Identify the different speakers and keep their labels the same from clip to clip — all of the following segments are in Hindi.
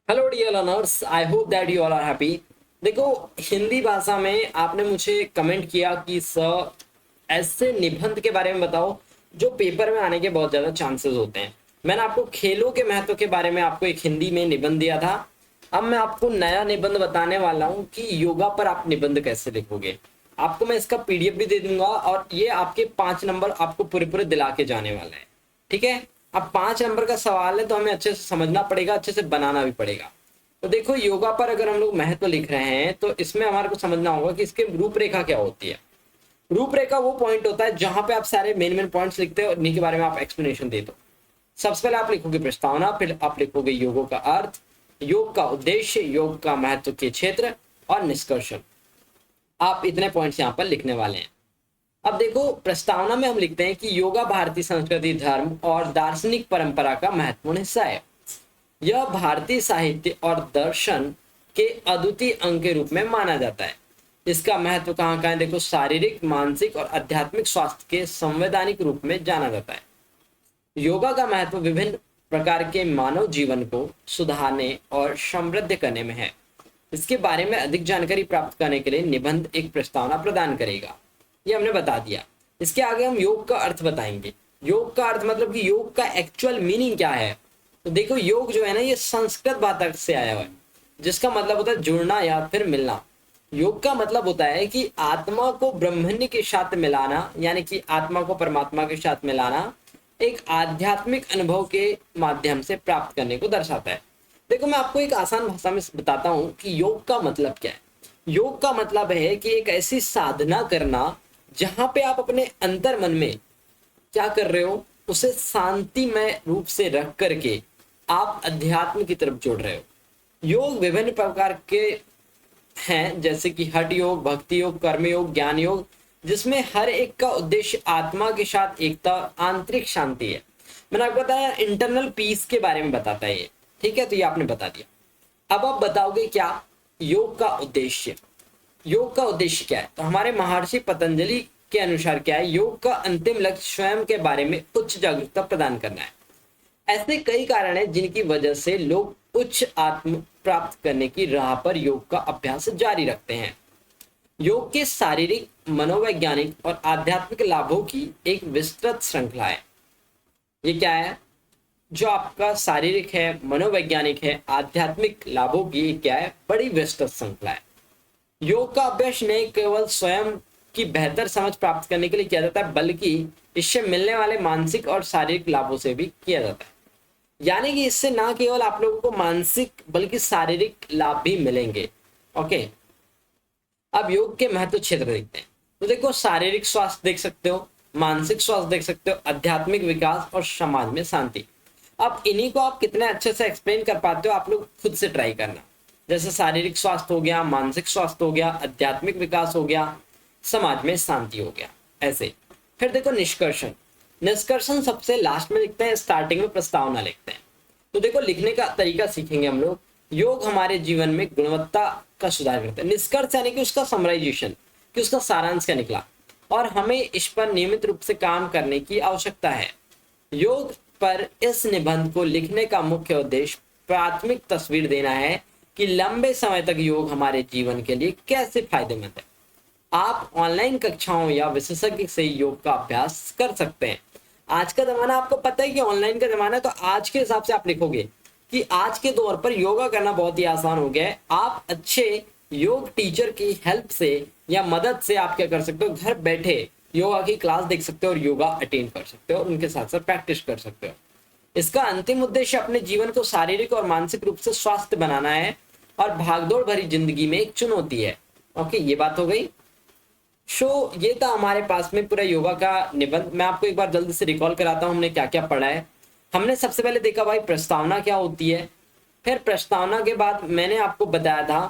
Speaker 1: Hello dear learners, I hope that you all are happy. देखो, हिंदी भाषा में आपने मुझे कमेंट किया कि सर ऐसे निबंध के बारे में बताओ जो पेपर में आने के बहुत ज़्यादा चांसेस होते हैं। मैंने आपको खेलों के महत्व के बारे में आपको एक हिंदी में निबंध दिया था। अब मैं आपको नया निबंध बताने वाला हूँ कि योगा पर आप निबंध कैसे लिखोगे। आपको मैं इसका पीडीएफ भी दे दूंगा और ये आपके 5 नंबर आपको पूरे पूरे दिला के जाने वाला है। ठीक है। अब 5 नंबर का सवाल है तो हमें अच्छे से समझना पड़ेगा, अच्छे से बनाना भी पड़ेगा। तो देखो, योगा पर अगर हम लोग महत्व लिख रहे हैं तो इसमें हमारे को समझना होगा कि इसके रूपरेखा क्या होती है। रूपरेखा वो पॉइंट होता है जहां पे आप सारे मेन मेन पॉइंट्स लिखते हो और इन्हीं के बारे में आप एक्सप्लेनेशन दे दो। सबसे पहले आप लिखोगे प्रस्तावना, फिर आप लिखोगे योगों का अर्थ, योग का उद्देश्य, योग का महत्व के क्षेत्र और निष्कर्षण। आप इतने पॉइंट्स यहाँ पर लिखने वाले हैं। अब देखो, प्रस्तावना में हम लिखते हैं कि योगा भारतीय संस्कृति, धर्म और दार्शनिक परंपरा का महत्वपूर्ण हिस्सा है। यह भारतीय साहित्य और दर्शन के अद्वितीय अंग के रूप में माना जाता है। इसका महत्व कहाँ कहाँ है? देखो, शारीरिक, मानसिक और आध्यात्मिक स्वास्थ्य के संवैधानिक रूप में जाना जाता है। योगा का महत्व विभिन्न प्रकार के मानव जीवन को सुधारने और समृद्ध करने में है। इसके बारे में अधिक जानकारी प्राप्त करने के लिए निबंध एक प्रस्तावना प्रदान करेगा। ये हमने बता दिया। इसके आगे हम योग का अर्थ बताएंगे। योग का अर्थ मतलब कि योग का एक्चुअल मीनिंग क्या है। तो देखो, योग जो है ना, ये संस्कृत भाषा से आया हुआ है जिसका मतलब होता है जुड़ना या फिर मिलना। योग का मतलब होता है कि आत्मा को ब्रह्मण्य के साथ मिलाना, यानी कि आत्मा को परमात्मा के साथ मिलाना एक आध्यात्मिक अनुभव के माध्यम से प्राप्त करने को दर्शाता है। देखो, मैं आपको एक आसान भाषा में बताता हूँ कि योग का मतलब क्या है। योग का मतलब है कि एक ऐसी साधना करना जहां पे आप अपने अंतर मन में क्या कर रहे हो उसे शांतिमय रूप से रख करके आप अध्यात्म की तरफ जोड़ रहे हो। योग विभिन्न प्रकार के हैं, जैसे कि हठ योग, भक्ति योग, कर्म योग, ज्ञान योग, जिसमें हर एक का उद्देश्य आत्मा के साथ एकता, आंतरिक शांति है। मैंने आपको बताया इंटरनल पीस के बारे में बताता है ये। ठीक है, तो ये आपने बता दिया। अब आप बताओगे क्या योग का उद्देश्य। योग का उद्देश्य क्या है? तो हमारे महर्षि पतंजलि के अनुसार क्या है, योग का अंतिम लक्ष्य स्वयं के बारे में उच्च जागरूकता प्रदान करना है। ऐसे कई कारण हैं जिनकी वजह से लोग उच्च आत्म प्राप्त करने की राह पर योग का अभ्यास जारी रखते हैं। योग के शारीरिक, मनोवैज्ञानिक और आध्यात्मिक लाभों की एक विस्तृत श्रृंखला है। ये क्या है? जो आपका शारीरिक है, मनोवैज्ञानिक है, आध्यात्मिक लाभों की क्या है? बड़ी विस्तृत श्रृंखला है। योग का अभ्यास न केवल स्वयं की बेहतर समझ प्राप्त करने के लिए किया जाता है, बल्कि इससे मिलने वाले मानसिक और शारीरिक लाभों से भी किया जाता है। यानी कि इससे ना केवल आप लोगों को मानसिक बल्कि शारीरिक लाभ भी मिलेंगे। ओके। अब योग के महत्व क्षेत्र देखते हैं। तो देखो, शारीरिक स्वास्थ्य देख सकते हो, मानसिक स्वास्थ्य देख सकते हो, आध्यात्मिक विकास और समाज में शांति। अब इन्हीं को आप कितने अच्छे से एक्सप्लेन कर पाते हो, आप लोग खुद से ट्राई करना। जैसे शारीरिक स्वास्थ्य हो गया, मानसिक स्वास्थ्य हो गया, आध्यात्मिक विकास हो गया, समाज में शांति हो गया, ऐसे। फिर देखो निष्कर्षण। निष्कर्षण सबसे लास्ट में लिखते हैं, स्टार्टिंग में प्रस्तावना लिखते हैं। तो देखो, लिखने का तरीका सीखेंगे हम लोग। योग हमारे जीवन में गुणवत्ता का सुधार करता है। निष्कर्ष यानी कि उसका समराइजेशन, कि उसका सारांश क्या निकला, और हमें इस पर नियमित रूप से काम करने की आवश्यकता है। योग पर इस निबंध को लिखने का मुख्य उद्देश्य प्राथमिक तस्वीर देना है कि लंबे समय तक योग हमारे जीवन के लिए कैसे फायदेमंद है। आप ऑनलाइन कक्षाओं या विशेषज्ञ से योग का अभ्यास कर सकते हैं। आज का जमाना आपको पता है कि ऑनलाइन का जमाना है, तो आज के हिसाब से आप लिखोगे कि आज के दौर पर योगा करना बहुत ही आसान हो गया है। आप अच्छे योग टीचर की हेल्प से या मदद से आप क्या कर सकते हो, घर बैठे योगा की क्लास देख सकते हो और योगा अटेंड कर सकते हो और उनके साथ साथ प्रैक्टिस कर सकते हो। इसका अंतिम उद्देश्य अपने जीवन को शारीरिक और मानसिक रूप से स्वस्थ बनाना है और भागदौड़ भरी जिंदगी में एक चुनौती है। ओके, ये बात हो गई। ये था हमारे पास में पूरा योगा का निबंध। मैं आपको एक बार जल्दी से रिकॉल कराता हूँ हमने क्या क्या पढ़ा है। हमने सबसे पहले देखा भाई प्रस्तावना क्या होती है। फिर प्रस्तावना के बाद मैंने आपको बताया था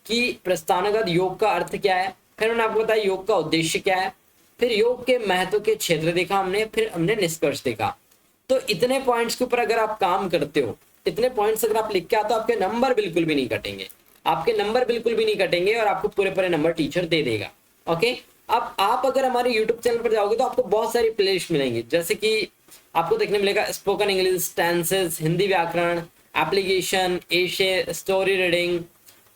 Speaker 1: कि प्रस्तावना के बाद योग का अर्थ क्या है। फिर मैंने आपको बताया योग का उद्देश्य क्या है। फिर योग के महत्व के क्षेत्र देखा हमने, फिर हमने निष्कर्ष देखा। तो इतने पॉइंट्स के ऊपर अगर आप काम करते हो, इतने पॉइंट्स अगर आप लिख के आते हो, आपके नंबर बिल्कुल भी नहीं कटेंगे। आपके नंबर बिल्कुल भी नहीं कटेंगे और आपको पूरे पूरे नंबर टीचर दे देगा। ओके। अब आप अगर हमारे यूट्यूब चैनल पर जाओगे तो आपको बहुत सारी प्लेलिस्ट मिलेंगी, जैसे कि आपको देखने मिलेगा स्पोकन इंग्लिश, टेंसेस, हिंदी व्याकरण, एप्लीकेशन, एशे, story reading,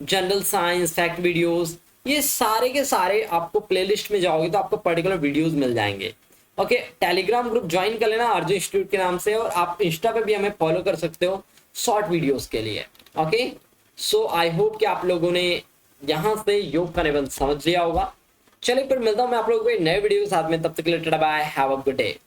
Speaker 1: general science, fact videos, ये सारे के सारे आपको प्लेलिस्ट में जाओगे तो आपको पर्टिकुलर वीडियोस मिल जाएंगे। ओके, टेलीग्राम ग्रुप ज्वाइन कर लेना अर्जुन इंस्टीट्यूट के नाम से, और आप इंस्टा पे भी हमें फॉलो कर सकते हो शॉर्ट वीडियोस के लिए। ओके, सो आई होप कि आप लोगों ने यहाँ से योग का निबंध समझ लिया होगा। चलिए फिर मिलता हूँ मैं आप लोगों को एक नए वीडियो के साथ में, तब तक के लिए टाटा bye, have a good day.